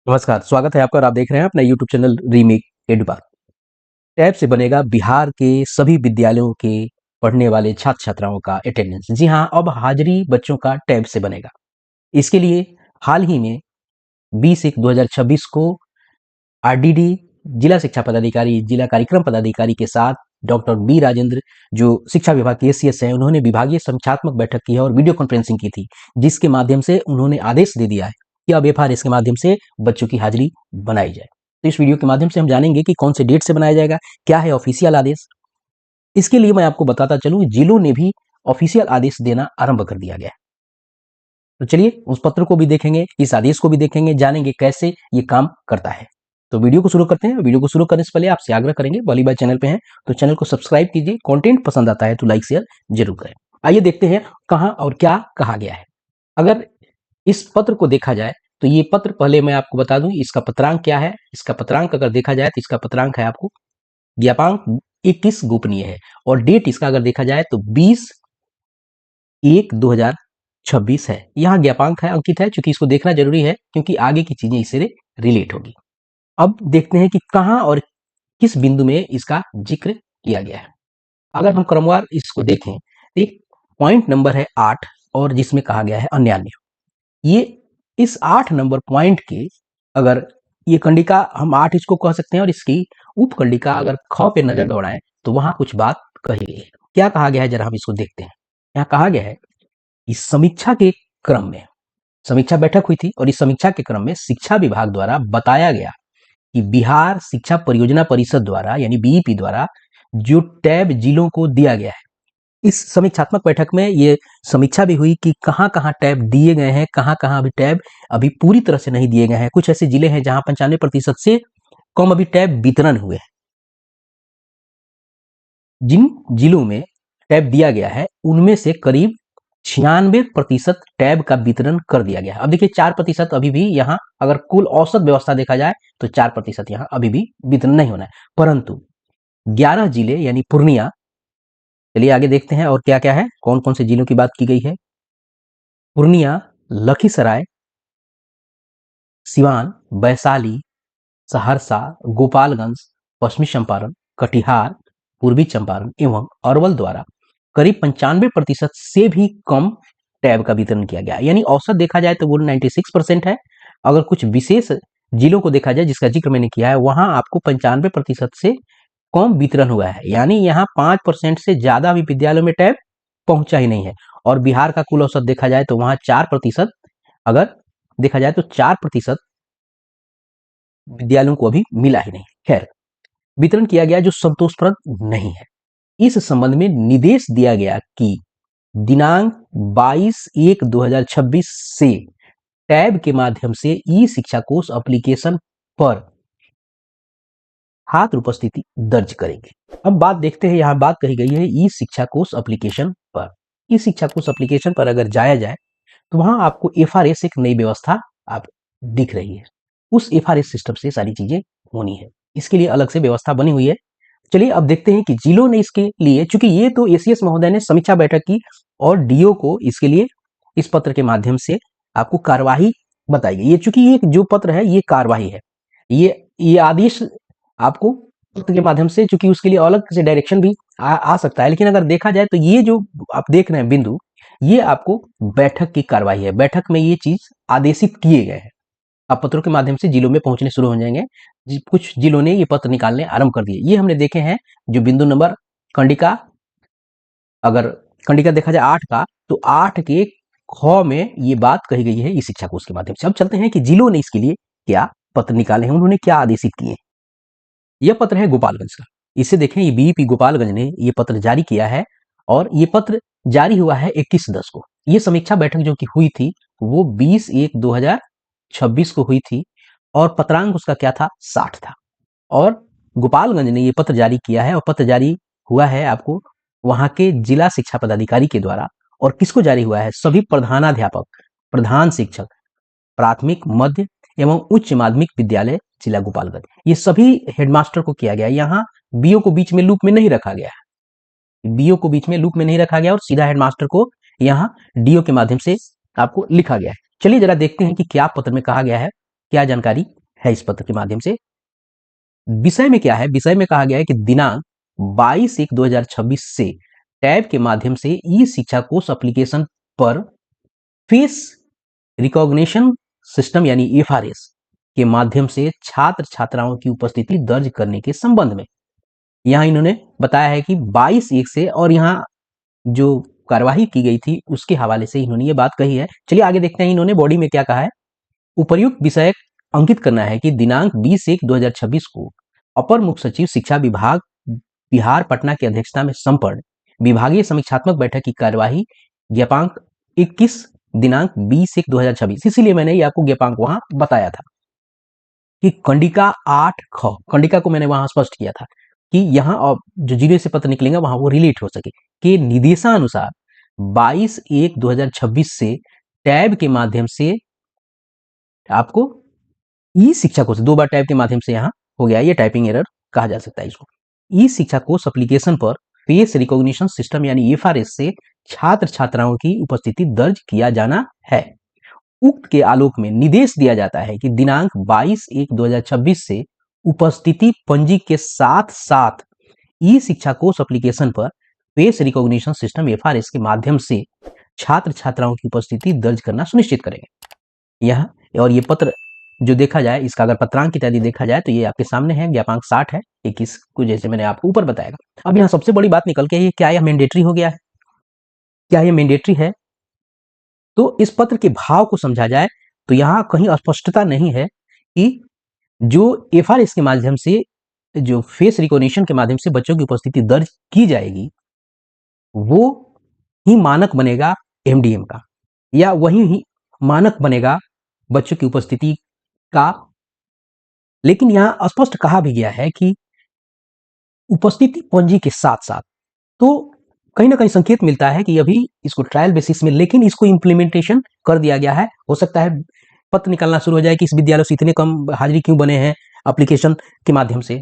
नमस्कार, स्वागत है आपका और आप देख रहे हैं अपना यूट्यूब चैनल रीमेक एडुबार। टैब से बनेगा बिहार के सभी विद्यालयों के पढ़ने वाले छात्र छात्राओं का अटेंडेंस। जी हाँ, अब हाजिरी बच्चों का टैब से बनेगा। इसके लिए हाल ही में 20/1/2026 को आरडीडी जिला शिक्षा पदाधिकारी, जिला कार्यक्रम पदाधिकारी के साथ डॉक्टर बी राजेंद्र जो शिक्षा विभाग के एसीएस हैं, उन्होंने विभागीय समीक्षात्मक बैठक की है और वीडियो कॉन्फ्रेंसिंग की थी, जिसके माध्यम से उन्होंने आदेश दे दिया है कि अब एफआरएस के माध्यम से बच्चों की हाजिरी बनाई जाए। तो इस वीडियो के माध्यम से हम जानेंगे कि कौन से डेट से बनाया जाएगा, क्या है ऑफिशियल आदेश। इसके लिए मैं आपको बताता चलूं, जिलों ने भी ऑफिशियल आदेश देना आरंभ कर दिया गया है। तो चलिए उस पत्र को भी देखेंगे, इस आदेश को भी देखेंगे, जानेंगे कैसे ये काम करता है। तो वीडियो को शुरू करते हैं। वीडियो को शुरू करने से पहले आपसे आग्रह करेंगे, पहली बार चैनल पे हैं तो चैनल को सब्सक्राइब कीजिए, कंटेंट पसंद आता है तो लाइक शेयर जरूर करें। आइए देखते हैं कहां और क्या कहा गया है। अगर इस पत्र को देखा जाए तो ये पत्र, पहले मैं आपको बता दूं इसका पत्रांक क्या है। इसका पत्रांक अगर देखा जाए तो इसका पत्रांक है आपको ज्ञापांक 21 गोपनीय है और डेट इसका अगर देखा जाए तो 20/1/2026 है। यहाँ ज्ञापांक है अंकित है, चूंकि इसको देखना जरूरी है क्योंकि आगे की चीजें इससे रिलेट होगी। अब देखते हैं कि कहां और किस बिंदु में इसका जिक्र किया गया है। अगर हम क्रमवार इसको देखें तो एक पॉइंट नंबर है 8 और जिसमें कहा गया है अन्यान्य। ये इस 8 नंबर पॉइंट के, अगर ये कंडिका हम 8 इसको कह सकते हैं और इसकी उपकंडिका अगर ख पे नजर दौड़ाएं तो वहां कुछ बात कही गई है। क्या कहा गया है जरा हम इसको देखते हैं। यहाँ कहा गया है इस समीक्षा के क्रम में, समीक्षा बैठक हुई थी और इस समीक्षा के क्रम में शिक्षा विभाग द्वारा बताया गया कि बिहार शिक्षा परियोजना परिषद द्वारा यानी बीईपी द्वारा जो टैब जिलों को दिया गया है, इस समीक्षात्मक बैठक में ये समीक्षा भी हुई कि कहां कहां टैब दिए गए हैं, कहां कहां अभी टैब अभी पूरी तरह से नहीं दिए गए हैं। कुछ ऐसे जिले हैं जहां 95% से कम अभी टैब वितरण हुए हैं। जिन जिलों में टैब दिया गया है उनमें से करीब 96% टैब का वितरण कर दिया गया है। अब देखिए 4% अभी भी यहाँ, अगर कुल औसत व्यवस्था देखा जाए तो 4% यहाँ अभी भी वितरण नहीं होना है। परंतु 11 जिले यानी पूर्णिया, चलिए आगे देखते हैं और क्या क्या है, कौन कौन से जिलों की बात की गई है। पूर्णिया, लखीसराय, सिवान, वैशाली, सहरसा, गोपालगंज, पश्चिमी चंपारण, कटिहार, पूर्वी चंपारण एवं अरवल द्वारा करीब 95% से भी कम टैब का वितरण किया गया। यानी औसत देखा जाए तो वो 96% है। अगर कुछ विशेष जिलों को देखा जाए जिसका जिक्र मैंने किया है, वहां आपको 95% से कम वितरण हुआ है। यानी यहाँ 5% से ज्यादा भी विद्यालयों में टैब पहुंचा ही नहीं है। और बिहार का कुल औसत देखा जाए तो वहां 4%, अगर देखा जाए तो 4% विद्यालयों को अभी मिला ही नहीं। खैर, वितरण किया गया जो संतोषप्रद नहीं है। इस संबंध में निर्देश दिया गया कि दिनांक 22/1/2026 से टैब के माध्यम से ई शिक्षा कोष एप्लीकेशन पर छात्र उपस्थिति दर्ज करेंगे। अब बात देखते हैं, यहाँ बात कही गई है ई शिक्षा कोष एप्लीकेशन पर। ई शिक्षा कोष एप्लीकेशन पर अगर जाया जाए तो वहां आपको एफआरएस एक नई व्यवस्था आप दिख रही है। उस एफआरएस सिस्टम से सारी चीजें होनी है, इसके लिए अलग से व्यवस्था बनी हुई है। चलिए अब देखते हैं कि जिलों ने इसके लिए, चूंकि ये तो एसीएस महोदय ने समीक्षा बैठक की और डीओ को इसके लिए इस पत्र के माध्यम से आपको कार्यवाही बताई गई। ये चूंकि ये जो पत्र है ये कार्यवाही है, ये आदेश आपको पत्र के माध्यम से, चूंकि उसके लिए अलग से डायरेक्शन भी आ सकता है, लेकिन अगर देखा जाए तो ये जो आप देख रहे हैं बिंदु, ये आपको बैठक की कार्यवाही है। बैठक में ये चीज आदेशित किए गए हैं। अब पत्रों के माध्यम से जिलों में पहुंचने शुरू हो जाएंगे। कुछ जिलों ने ये पत्र निकालने आरंभ कर दिए। ये हमने देखे हैं जो बिंदु नंबर कंडिका, अगर कंडिका देखा जाए 8 का, तो 8 के ख में ये बात कही गई है इस शिक्षा कोष के माध्यम से। अब चलते हैं कि जिलों ने इसके लिए क्या पत्र निकाले हैं, उन्होंने क्या आदेशित किए। यह पत्र है गोपालगंज का। इसे देखें, ये बीईपी गोपालगंज ने ये पत्र जारी किया है और ये पत्र जारी हुआ है 21/10 को। ये समीक्षा बैठक जो कि हुई थी वो 20/1/2026 को हुई थी और पत्रांक उसका क्या था, 60 था। और गोपालगंज ने ये पत्र जारी किया है और पत्र जारी हुआ है आपको वहां के जिला शिक्षा पदाधिकारी के द्वारा। और किसको जारी हुआ है, सभी प्रधानाध्यापक, प्रधान शिक्षक, प्राथमिक, मध्य एवं उच्च माध्यमिक विद्यालय जिला गोपालगंज, ये सभी हेडमास्टर को किया गया। यहाँ बीओ को बीच में लूप में नहीं रखा गया है, बीओ को बीच में लूप में नहीं रखा गया और सीधा हेडमास्टर को यहाँ डीओ के माध्यम से आपको लिखा गया है। चलिए जरा देखते हैं कि क्या पत्र में कहा गया है, क्या जानकारी है इस पत्र के माध्यम से। विषय में क्या है, विषय में कहा गया है कि दिनांक 22/1/2026 से टैब के माध्यम से ई शिक्षा कोष एप्लीकेशन पर फेस रिकॉग्निशन सिस्टम यानी एफआरएस के माध्यम से छात्र छात्राओं की उपस्थिति दर्ज करने के संबंध में यहाँ इन्होंने बताया है कि 22/1 से, और यहाँ जो कार्यवाही की गई थी उसके हवाले से इन्होंने ये बात कही है। चलिए आगे देखते हैं इन्होंने बॉडी में क्या कहा है। उपर्युक्त विषय अंकित करना है कि दिनांक 20/1/2026 को अपर मुख्य सचिव शिक्षा विभाग बिहार पटना की अध्यक्षता में संपन्न विभागीय समीक्षात्मक बैठक की कार्यवाही ज्ञापांक 21 दिनांक 20/1/2026, इसीलिए मैंने ये आपको ज्ञापांक वहां बताया था कि कंडिका 8 ख, कंडिका को मैंने वहां स्पष्ट किया था कि यहाँ जो जिले से पत्र निकलेंगे वहां वो रिलेट हो सके, कि निर्देशानुसार 22/1/2026 से टैब के माध्यम से आपको ई शिक्षा कोष, 2 बार टैब के माध्यम से यहाँ हो गया, ये टाइपिंग एरर कहा जा सकता है इसको। ई शिक्षा कोष एप्लीकेशन पर फेस रिकॉग्निशन सिस्टम यानी एफआरएस से छात्र छात्राओं की उपस्थिति दर्ज किया जाना है। उक्त के आलोक में निर्देश दिया जाता है कि दिनांक 22/1/2026 से उपस्थिति पंजी के साथ साथ ई शिक्षा कोष एप्लीकेशन पर फेस रिकॉग्निशन सिस्टम एफआरएस के माध्यम से छात्र छात्राओं की उपस्थिति दर्ज करना सुनिश्चित करेंगे। यह और ये पत्र जो देखा जाए, इसका अगर पत्रांक इत्यादि देखा जाए तो ये आपके सामने है, ज्ञापांक 60 है 21 को, जैसे मैंने आपको ऊपर बताया। अब यहाँ सबसे बड़ी बात निकल के ये, क्या यह मैंडेटरी हो गया है, क्या यह मैंडेटरी है? तो इस पत्र के भाव को समझा जाए तो यहाँ कहीं अस्पष्टता नहीं है कि जो एफआरएस के माध्यम से, जो फेस रिकॉग्निशन के माध्यम से बच्चों की उपस्थिति दर्ज की जाएगी वो ही मानक बनेगा एमडीएम का, या वही ही मानक बनेगा बच्चों की उपस्थिति का। लेकिन यहां स्पष्ट कहा भी गया है कि उपस्थिति पंजी के साथ साथ, तो कहीं ना कहीं संकेत मिलता है कि अभी इसको ट्रायल बेसिस में, लेकिन इसको इंप्लीमेंटेशन कर दिया गया है। हो सकता है पत्र निकलना शुरू हो जाए कि इस विद्यालय से इतने कम हाजिरी क्यों बने हैं एप्लीकेशन के माध्यम से,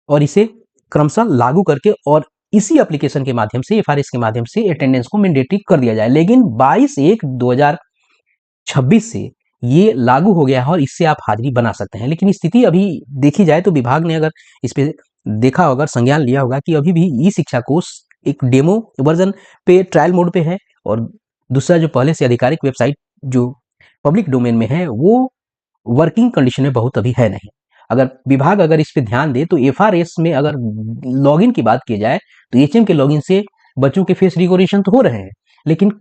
और इसे क्रमशः लागू करके और इसी एप्लीकेशन के माध्यम से, एफआरएस के माध्यम से अटेंडेंस को मैंडेटरी कर दिया जाए। लेकिन 22/1/2026 से ये लागू हो गया है और इससे आप हाजिरी बना सकते हैं। लेकिन स्थिति अभी देखी जाए तो विभाग ने अगर इस पे देखा होगा, संज्ञान लिया होगा कि अभी भी ई शिक्षा कोष एक डेमो वर्जन पे, ट्रायल मोड पे है, और दूसरा जो पहले से आधिकारिक वेबसाइट जो पब्लिक डोमेन में है वो वर्किंग कंडीशन में बहुत अभी है नहीं। अगर विभाग अगर इस पे ध्यान दे तो एफआरएस में अगर लॉगिन की बात की जाए तो एचएम के लॉगिन से बच्चों के फेस रिकॉग्निशन तो हो रहे हैं, लेकिन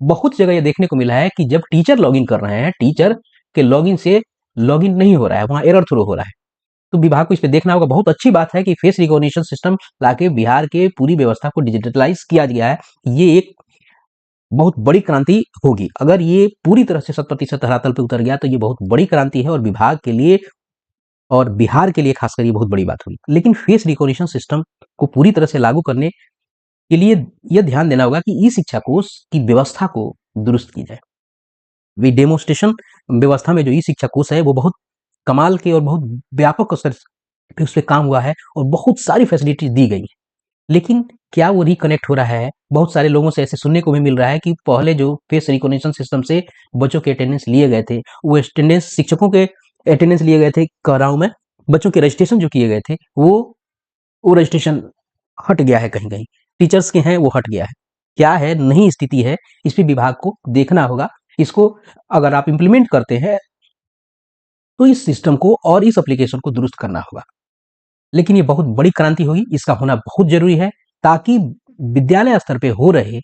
बहुत जगह ये देखने को मिला है कि जब टीचर लॉगिन कर रहे हैं, टीचर के लॉगिन से लॉगिन नहीं हो रहा है, वहां एरर थ्रो हो रहा है। तो विभाग को इस पे देखना होगा। बहुत अच्छी बात है कि फेस रिकॉग्निशन सिस्टम लाके बिहार के पूरी व्यवस्था को डिजिटलाइज किया गया है। ये एक बहुत बड़ी क्रांति होगी। अगर ये पूरी तरह से 100% धरातल पे उतर गया तो ये बहुत बड़ी क्रांति है, और विभाग के लिए और बिहार के लिए खासकर ये बहुत बड़ी बात होगी। लेकिन फेस रिकॉग्निशन सिस्टम को पूरी तरह से लागू करने के लिए यह ध्यान देना होगा कि ई शिक्षा कोष की व्यवस्था को दुरुस्त की जाए। वी डेमोस्ट्रेशन व्यवस्था में जो ई शिक्षा कोष है वो बहुत कमाल के और बहुत व्यापक स्तर पे उस पर काम हुआ है और बहुत सारी फैसिलिटीज दी गई है। लेकिन क्या वो रिकनेक्ट हो रहा है? बहुत सारे लोगों से ऐसे सुनने को भी मिल रहा है कि पहले जो फेस रिकॉग्निशन सिस्टम से बच्चों के अटेंडेंस लिए गए थे, वो अटेंडेंस, शिक्षकों के अटेंडेंस लिए गए थे, कह रहा हूं मैं, बच्चों के रजिस्ट्रेशन जो किए गए थे वो रजिस्ट्रेशन हट गया है, कहीं कहीं टीचर्स के हैं वो हट गया है। क्या है, नहीं स्थिति है, इस पे विभाग को देखना होगा। इसको अगर आप इंप्लीमेंट करते हैं तो इस सिस्टम को और इस एप्लीकेशन को दुरुस्त करना होगा। लेकिन ये बहुत बड़ी क्रांति होगी, इसका होना बहुत जरूरी है ताकि विद्यालय स्तर पे हो रहे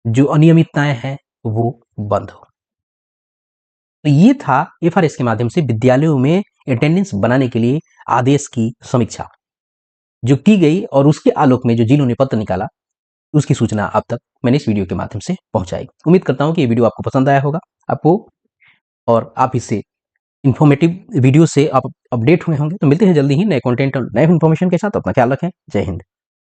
जो अनियमितताएं हैं वो बंद हो। तो ये था एफआरएस के माध्यम से विद्यालयों में अटेंडेंस बनाने के लिए आदेश की समीक्षा जो की गई, और उसके आलोक में जो जिन्होंने पत्र निकाला उसकी सूचना आप तक मैंने इस वीडियो के माध्यम से पहुंचाई। उम्मीद करता हूं कि ये वीडियो आपको पसंद आया होगा आपको, और आप इससे इन्फॉर्मेटिव वीडियो से आप अपडेट हुए होंगे। तो मिलते हैं जल्दी ही नए कंटेंट और नए इन्फॉर्मेशन के साथ। अपना ख्याल रखें। जय हिंद।